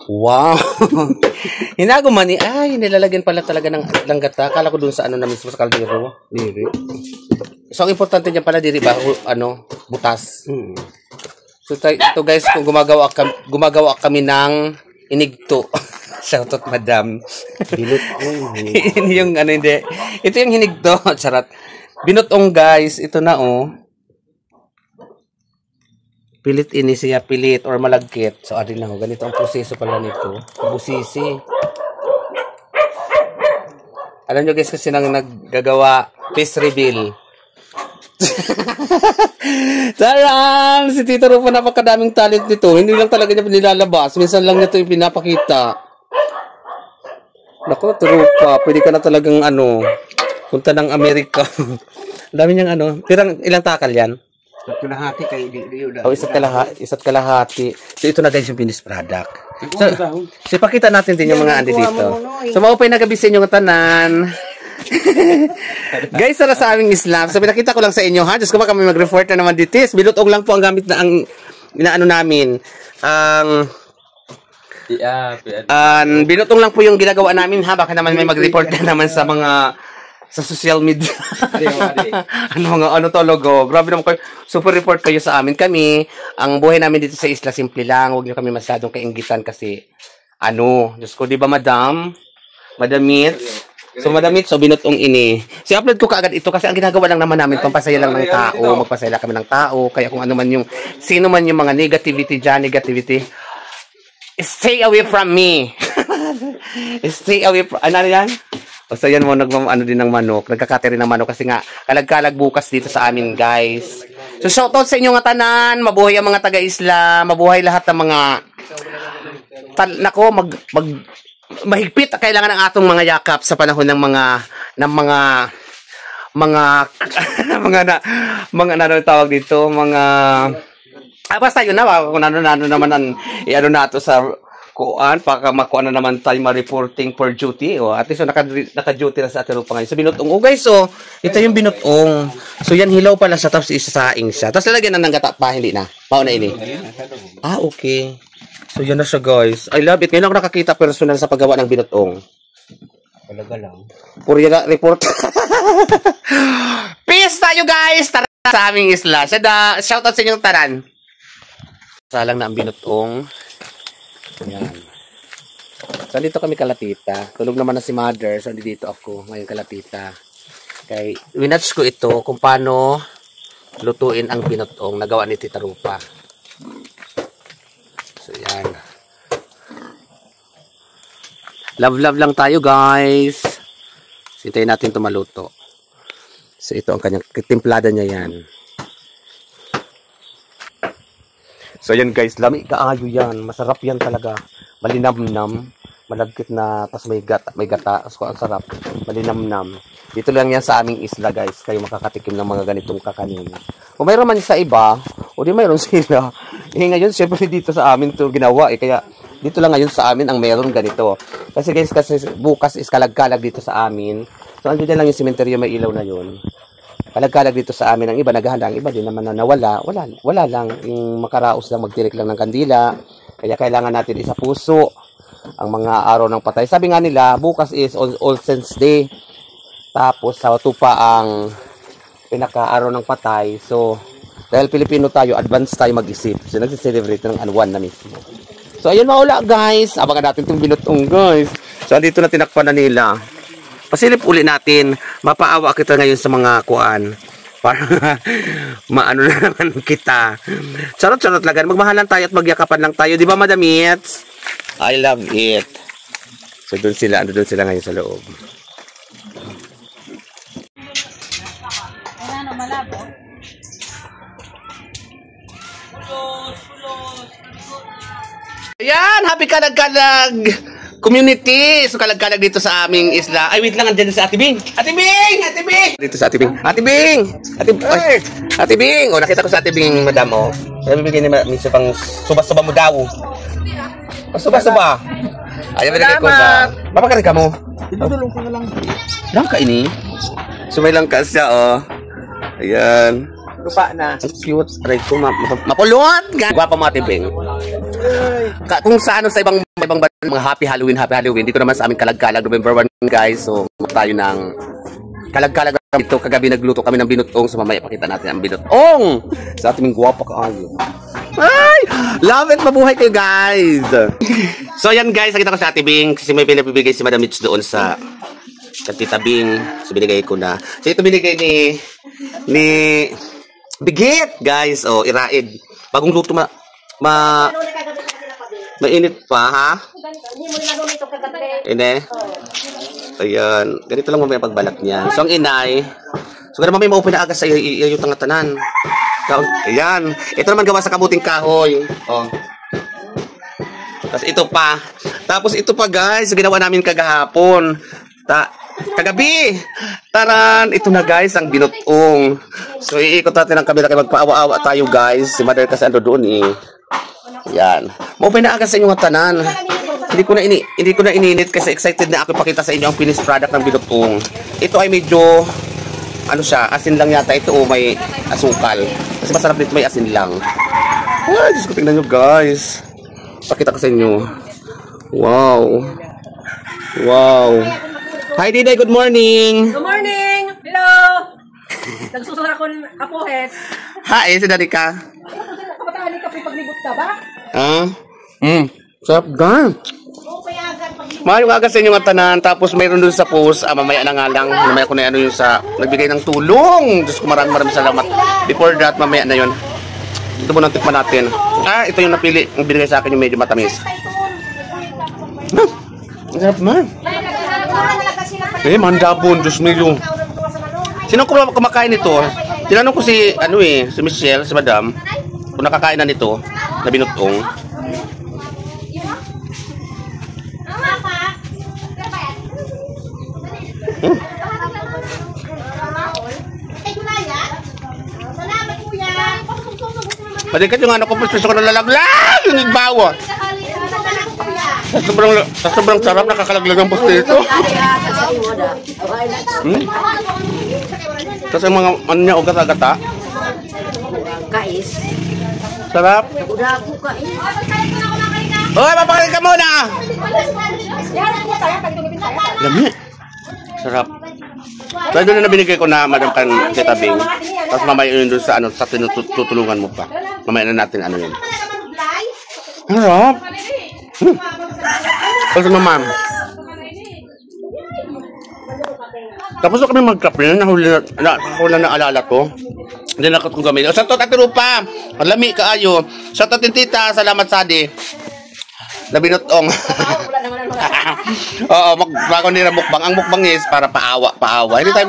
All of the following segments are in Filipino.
Wow! Hinago man ni, ay, nilalagyan pala talaga ng langgata. Kala ko dun sa ano na mismo sa kaldero. Diri. So, ang importante niya pala, diri ba, butas. So, ito guys, kung gumagawa kami ng hinigto. Shoutout, madam. Ini yung ano, hindi. Ito yung hinigto. Charot. Binutong guys. Ito na, oh. Pilit ini siya, pilit or malagkit. So, adin lang, ganito ang proseso pala nito. Busisi. Alam nyo guys, kasi nang naggagawa, face reveal. Taram! Si Tito Rufa, napakadaming talent nito. Hindi lang talaga niya nilalabas. Minsan lang nito yung pinapakita. Naku, Tito Rufa, pwede ka na talagang punta ng Amerika. Dami niyang ilang takal yan? Isa't kalahati kay isa't kalahati. So ito na guys yung finished product. So ipakita natin din yung mga andi dito. So maupay na gabi sa inyong tanan. Guys, sara sa aming Islam. So pinakita ko lang sa inyo ha. Diyos ko ba kami mag-report na naman dito. Bilutong lang po ang gamit na ang inaano namin. Binutong lang po yung ginagawa namin ha. Baka naman may mag-report na naman sa social media. Ano to logo? Grabe naman kayo. Super report kayo sa amin. Kami, ang buhay namin dito sa isla, simple lang. Huwag niyo kami masyadong kainggitan kasi, Diyos ko, di ba madam? Madamit? So, madamit, so binutong ini. So, upload ko kaagad ito kasi ang ginagawa lang naman namin, pampasaya lang ng tao, magpasaya kami ng tao. Kaya kung ano man sino man yung mga negativity dyan, stay away from me. Stay away from, ano yan? So yan mo, din ng manok. Nagkakate rin ng manok kasi nga, kalag-kalag bukas dito sa amin, guys. So shoutout sa inyo nga tanan. Mabuhay ang mga taga-isla. Mabuhay lahat ng mga mahigpit kailangan ng atong mga yakap sa panahon ng mga tawag dito, basta yun na, kung ano naman nato sa kuan, para makuha na naman tayo ma-reporting for duty. At least naka-duty na sa ating lupa ngayon. So, binutong. Guys, ito yung binutong. So, yan hilaw pala siya, tapos isasaing siya. Tapos lalagyan na ng gata pa, hindi na. Pauna ini. Okay. So, yan na siya, guys. I love it. Ngayon ako nakakita personal sa paggawa ng binutong. Talaga lang. Puro yan na, report. Peace tayo, guys! Tara sa aming isla. Shoutout sa inyong taran. Salang na ang binutong. Yan. So, dito kami kalatita. Tulog naman na si mother. So, dito ako. Ngayon kalatita. Kaya, winatch ko ito kung paano lutuin ang binutong. Nagawa ni Tita Rufa. So, yan. Love lang tayo, guys. Sintayin natin ito maluto. So, ito ang kanyang timplada niya yan. So, yan guys, lami kaayo yan. Masarap yan talaga. Malinamnam. Malagkit na, tas may gata. So, ang sarap. Malinamnam. Dito lang yan sa aming isla, guys. Kayo makakatikim ng mga ganitong kakanin. Kung mayroon man sa iba, o di mayroon sila. Ngayon, syempre dito sa amin ito ginawa. Kaya, dito lang ngayon sa amin ang mayroon ganito. Kasi guys, bukas is kalag-kalag dito sa amin. So, andun lang yung sementeryo, may ilaw na yun. Kalag-kalag dito sa amin, ang iba naghahanda, ang iba din naman na nawala. Wala lang, yung makaraos lang, magtirik lang ng kandila. Kaya kailangan natin isa puso ang mga araw ng patay. Sabi nga nila, bukas is All Saints Day. Tapos sa tupa ang pinaka-araw ng patay. So, dahil Pilipino tayo, advance tayo mag-isip. So, nag-celebrate ng anuwan na mismo. So, ayun maula guys. Abangan natin itong binutong guys. So, andito na tinakpan na nila. Pasilip uli natin, mapaawa kita ngayon sa mga kuan para maano na naman kita. Charot lang, magmahalan tayo at magyakapan lang tayo, di ba madamit? I love it. So doon sila ngayon sa loob. Ayan, happy kalag-kalag community. So kalag-kalag dito sa aming isla. Ay, wait lang, andyan sa Ate Bing. Ate Bing! Ate Bing! Dito sa Ate Bing. Ate Bing! Ate Bing! O, nakita ko sa Ate Bing, madam, o. Sabi bigyan ni minsan pang suba-suba mo daw. Suba-suba. Ayaw mo na kay Kuya. Mapakarin ka mo. Idudulong ko na lang. Lang ka ini. Sumay lang ka siya, o. Ayan. Lupa na. Ang cute. Aray ko, mapulot. Gwapa mo, Ate Bing. kung sa ano sa ibang mga happy Halloween, dito naman sa aming Kalag-Kalag November 1 guys. So tayo ng Kalag-Kalag dito. Kagabi nagluto kami ng binutong, so mamaya pakita natin ang binutong sa ating guwapa kaayo. Ay! Love it! Mabuhay kayo guys! So yan guys, nakita ko sa Ate Bing kasi may pinapibigay si Madam Mitch doon sa Tita Bing. So binigay ko na. So ito binigay ni Bigit guys. Oh, iraid. Bagong luto mainit pa ha? Ine? Ayan. Ganito lang mamaya pagbalat niya. So ang inay. So ganun mamaya maupo na agad sa iyo tangatanan. Ayan. Ito naman gawa sa kabuting kahoy. Oh. Tapos ito pa. Tapos ito pa guys. Ginawa namin kagahapon. Kagabi. Taran. Ito na guys ang binutong. So iikot natin ang kamera kaya magpaawa-awa tayo guys. Si Mother kasi ando doon eh. Yan. Maupay na agad sa inyong tanan. Hindi ko na ininit kasi excited na ako ipakita sa inyo ang finished product ng binutong. Ito ay medyo ano siya, asin lang yata ito o may asukal. Kasi masarap dito may asin lang. Ay, Diyos ko, tingnan nyo guys. Pakita ko sa inyo. Wow. Wow. Hi Diday, good morning. Good morning. Hello. Nagsusura ko ng apohet. Hi, si Darika. Kapatali ka paglibot ka ba? Sarap gan. Mayroong agad sa inyo nga tanan. Tapos mayroon dun sa post. Mamaya na nga lang. Mamaya ko na ano yung sa nagbigay ng tulong. Diyos ko maraming salamat. Before that, mamaya na yun. Ito muna tikman natin. Ito yung napili. Ang binigay sa akin yung medyo matamis. Ang sarap man. Mandabon. Diyos milo. Sino kumakain nito? Tinanong ko si Michelle, si Madam, kung nakakain na nito, na binutong. Padikat yung ano ko, gusto ko na lalaglag, yung igbawa. Sa sobrang sarap, nakakalaglag ang pusto ito. Kasi mga ano niya, ugat-agata. Kais. Sarap. Hoy, papakain ka muna! Lami. Sarap. So, doon na binigay ko na Madam kan Tita Bing. Tapos mamaya yun doon sa tutulungan mo pa. Mamaya na natin ano yun. Sarap. Kasi ma'am. Tapos kami magkape na nahuli na alala to. Hindi na akong gamit. Sa to Ate Rupa. Lami kaayo. Sa to Tita, salamat Sadi. Labinutong. Oo, bago nila mukbang. Ang mukbang is para paawa. Hindi tayo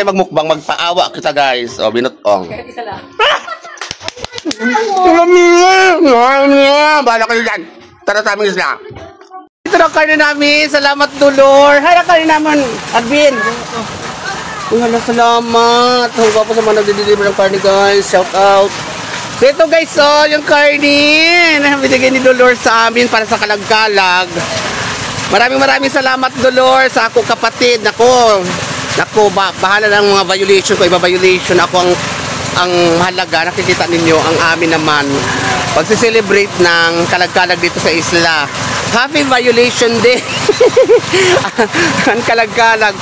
magmukbang, magpaawa kita guys. O, binutong. Bahala kayo dyan. Tara taming isla. Ito na kayo namin. Salamat Dolor. Hay na kayo naman. Advin. Wala, salamat. Hanggang po sa mga nagde-deliver ng karne guys. Shout out. So ito guys, yung karne na binigay ni Dolor sa amin para sa Kalag-Kalag. Maraming salamat Dolor sa ako kapatid. Nako, bahala ng mga violation ko. Iba violation ako ang mahalaga. Nakikita ninyo ang amin naman. Pagsi-celebrate ng Kalag-Kalag dito sa isla. Happy Violation Day. Ang Kalag-Kalag.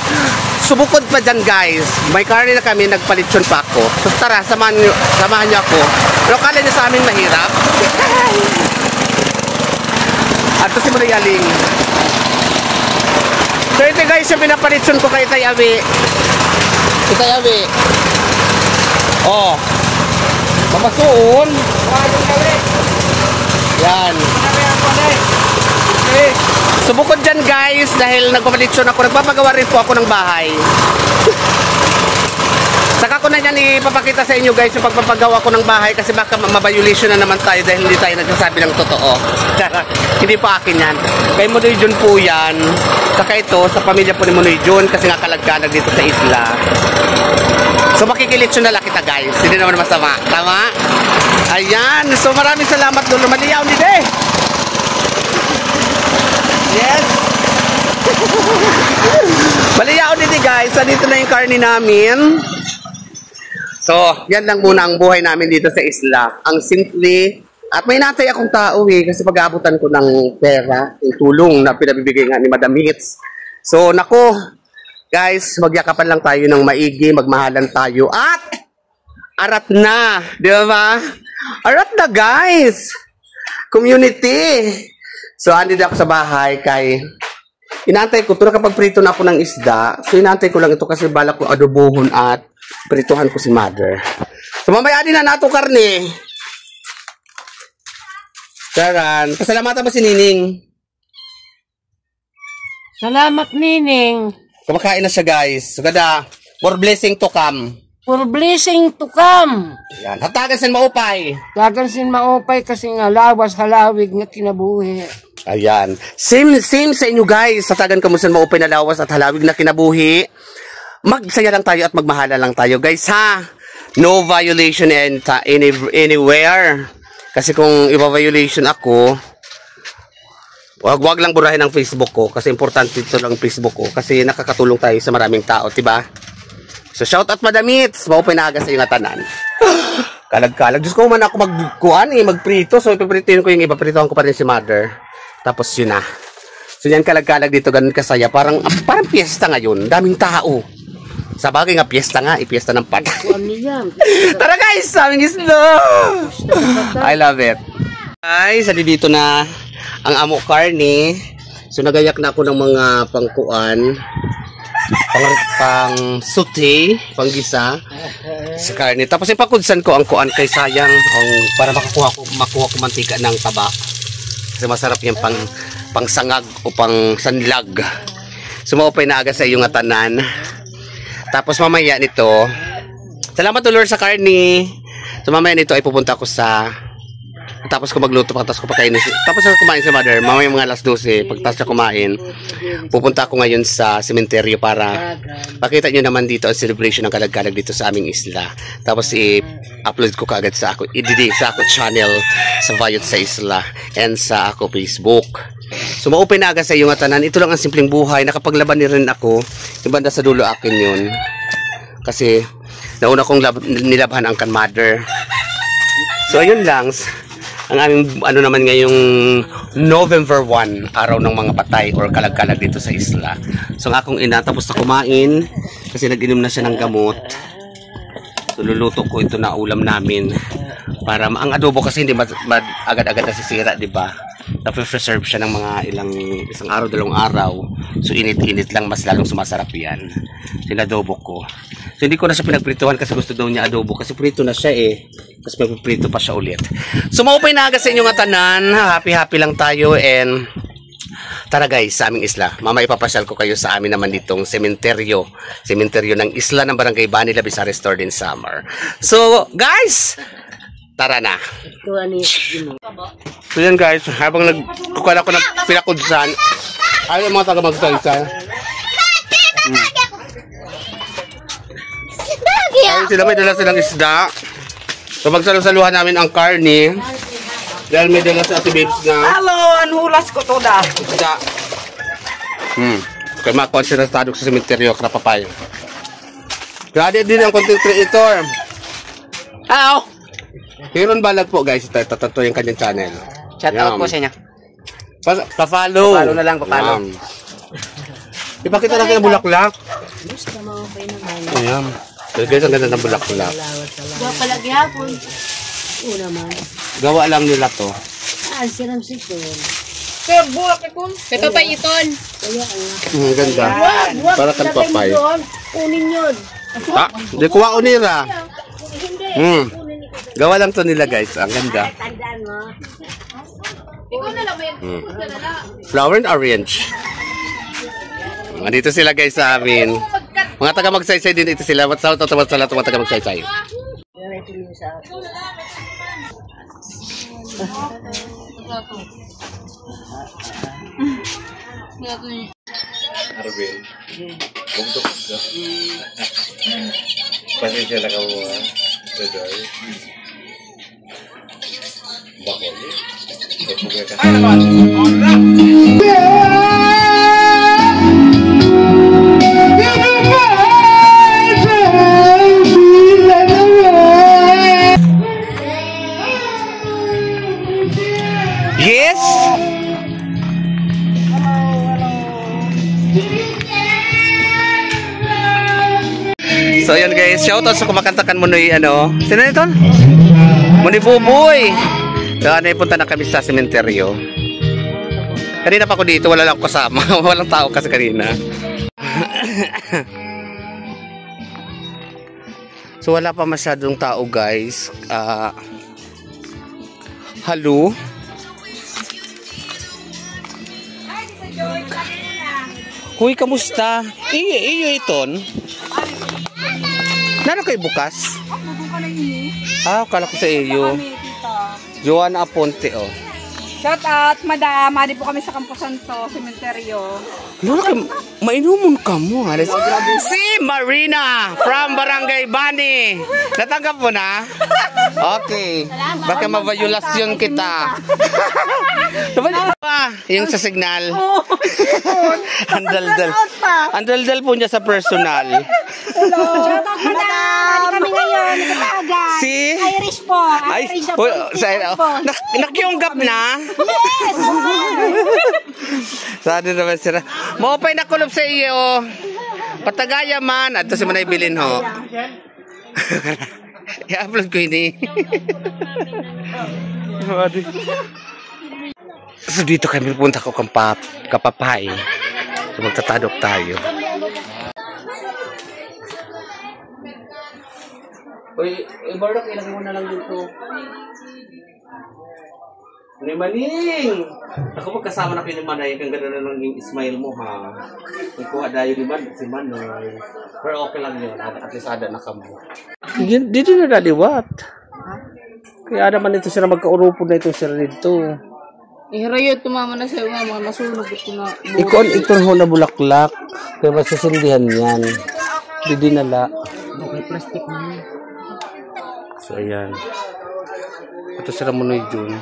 Subukod pa dyan guys. May karne na kami, nagpalitsyon pa ako. So tara, samahan nyo ako. Pero kala nyo sa amin mahirap. At ito si Muna Yaling. So ito guys, yung pinapalitsyon ko kay Tay Awi. Tay Awi. Oh. Mamasuon. Yan. Subukod dyan guys dahil nagpapalitsyon ako. Nagpapagawa rin po ako ng bahay. Saka ko na yan ipapakita sa inyo guys yung pagpapagawa ko ng bahay kasi baka mabayulation na naman tayo dahil hindi tayo nagsasabi ng totoo. Hindi pa akin yan. Kay Munoy Jun po yan. Saka ito sa pamilya po ni Munoy Jun kasi nga Kalag-Kalag dito sa isla. So makikilitsyon na lang kita guys. Hindi naman masama. Tama? Ayan. So maraming salamat Lolo. Maliyaw ni Day. Yes. Maliyaw din guys. So, dito na yung karne namin. So, yan lang muna ang buhay namin dito sa isla. Ang simple At may natay akong tao kasi pag-aabutan ko ng pera, yung tulong na pinabibigay nga ni Madam Hits. So, nako, guys, magyakapan lang tayo ng maigi, magmahalan tayo, at arat na, di ba? Arat na, guys! Community! So, andito ako sa bahay kay inantay ko, ito kapag prito na ako ng isda, so inantay ko lang ito kasi balak ko adobohon at prituhan ko si Mother. So, mamaya din na nato karne. Charan, pasalamatan ba si Nining? Salamat, Nining. Kumakain na siya, guys. So, ganda, more blessing to come. For blessing to come. Yan, hatagan sin maupay. Dagansin maupay kasi nga lawas halawig nga kinabuhi. Ayan. Same sa inyo, guys. Hatagan kamusan maupay na lawas at halawig na kinabuhi. Magsaya lang tayo at magmahala lang tayo, guys, ha? No violation anywhere. Kasi kung iba-violation ako, wag lang burahin ang Facebook ko kasi importante ito lang Facebook ko kasi nakakatulong tayo sa maraming tao, diba? So shout out Madam Hits, maupay na aga sa iyong atanan. Kalag-kalag. Diyos ko man ako magprito. So ipipritoin ko yung iba, pritohan ko pa rin si Mother. Tapos yun na. So yan kalag-kalag dito, ganun kasaya. Parang piyesta ngayon, daming tao. Sa bagay nga, piyesta nga, ipiesta ng pata. Tara guys, aming islo! I love it. Guys, dito na ang amo karne. So nagayak na ako ng mga pangkuan, pang sauté, panggisa sa karne. Tapos ipakudsan ko ang kuan kay sayang para makuha ko mantika ng taba. Kasi masarap yung pang sangag o pang sanlag. Sumaupay na aga sa iyong atanan. Tapos mamaya nito, salamat to Lord sa karne. So mamaya nito ay pupunta ko sa, tapos ko magluto, tapos ko pakainin. Tapos ako kumain sa Mother, mamaya mga alas 12, pagtas siya kumain, pupunta ako ngayon sa sementeryo para pakita nyo naman dito ang celebration ng kalag-kalag dito sa aming isla. Tapos i-upload ko kaagad sa ako, sa ako channel, sa Vayot sa Isla, and sa ako Facebook. So ma-open na agad sa iyong atanan. Ito lang ang simpleng buhay. Nakapaglaban ni rin ako. Yung banda sa dulo akin yun. Kasi nauna kong nilabhan ang kan Mother. So ayun lang. Ang aming ano naman ngayong November 1, araw ng mga patay or kalag-kalag dito sa isla. So ang akong ina tapos na kumain kasi nag-inom na siya ng gamot. So luluto ko ito na ulam namin para ang adobo kasi hindi agad-agad nasisira, di ba? Na-preserve siya ng mga isang araw, 2 araw. So init-init lang, mas lalong sumasarap yan. Sinadobo ko. So hindi ko na siya pinagprituhan kasi gusto daw niya adobo kasi prito na siya kasi magpiprito pa siya ulit. So maupay na aga sa inyong atanan. Happy lang tayo and tara guys sa aming isla. Mama ipapasyal ko kayo sa amin naman ditong sementeryo ng isla ng Barangay Bani, Labisa, Restored in Summer. So guys, tara na. So yan guys, habang nagkukuha ako ng pinakudsan, ayaw mga taga magsaysay. Ayun sila, may dala silang isda. So magsalusaluhan namin ang karne. Dahil may dala sa Ate Babes na Halo, anhulas ko to da. isda. Kaya makonsentrado sa sementeryo, Krapapay. Grabe din ang content creator. Hello! Hiron Balag po guys, ito yung kanyang channel. Shout out po sa inyo. Pa-follow. Pa-follow na lang, pa-follow. Ipakita natin ang bulaklak. Ayan. So guys, ang ganda ng bulaklak. Gawa palagi hapon. Una man. Gawa lang nila to. Siram sikon. Sir, bulak ikon. Ito pa iton. Ang ganda. Para kang papay. Kunin yun. Di kuha unira. Gawa lang to nila guys. Ang ganda. Tandaan mo. Ikaw na lang, may Flower and orange. Nandito sila guys sa amin. Mga taga magsaysay din ito sila. Shout out sa lahat ng mga taga magsaysay. Arvin. Bundok ka. Pasensya na ka mo ha. Bedoy. Bakit? Pagpugay ka. Ay naman! Yes! So yun guys, shoutout sa kumakantakan mo ni ano. Sino ito? Muni Buboy. Ano, punta na kami sa sementeryo. Kanina pa ako dito, wala lang ako kasama. Walang tao kasi kanina. So wala pa masyadong tao guys. Hello. Huy, kamusta? Iyo iton. Nano kayo bukas? Kala ko sa iyo. Joanna Aponte, oh. Shout out, madam. Madi po kami sa Camposan to, sementeryo. Mainumon ka mo. Si Marina from Barangay Bani. Natanggap mo na? Okay. Baka mavayolasyon kita. Yung sa signal. Andaldal. Andaldal po niya sa personal. Hello. Shout out, madam. Kami ngayon, nagkatagan. Si? Irish po. Irish po. Nakiunggap na? Yes! Saan naman sila? Maupay na kulob sa iyo. Patagaya man. At ito si Manay Bilin ho. I-upload ko ini. So dito kami punta ko kapapay. So magtatadok tayo. Uy, Bardock, ilagay mo na lang dito. Ni Maning! Ako magkasama na kayo ni Manay, kang ganda na ng smile mo ha. Ikuha dayo ni Man, si Manoy. Pero okay lang yun, at least ada na kamo. Dito na naliwat. Kaya naman ito sila magkaurupo na ito sila dito. Ihirayot, tumama na sa'yo nga, mga masunog ito na. Ito ho na bulaklak. Kaya masusindihan yan. Di dinala. Okay, plastic na. So ayan. Ito sila Manoy dun.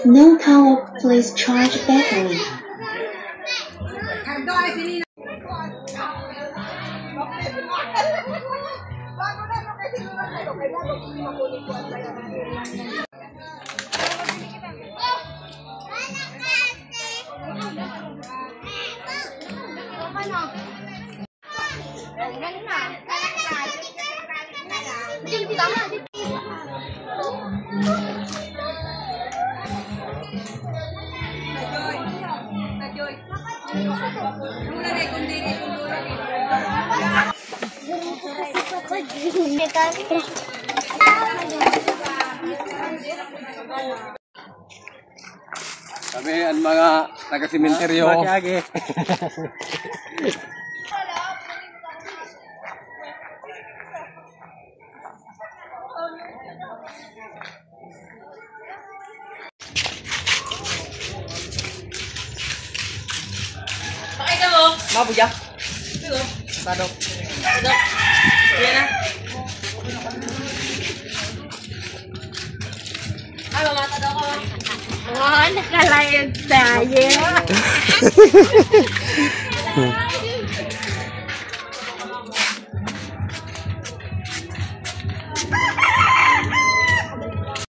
No power, please charge battery. Kami ang mga taga-sementeryo. Pakita mo. Mabuya. Sino? Tadok. Tadok. Yan na. Ay, mamata daw ka. Oh, nakalayag tayo.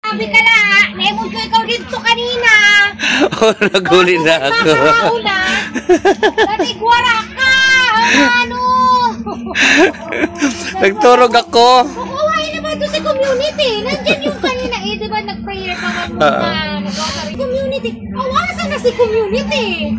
Sabi ka na, naimod ko ikaw dito kanina. Naguli na ako. Nanigwara ka. Ano? Nagturog ako. Kukuhain naman doon sa community. Nandiyan yung kanina eh, di ba nag-prayer ka nga community. Awasan na si community.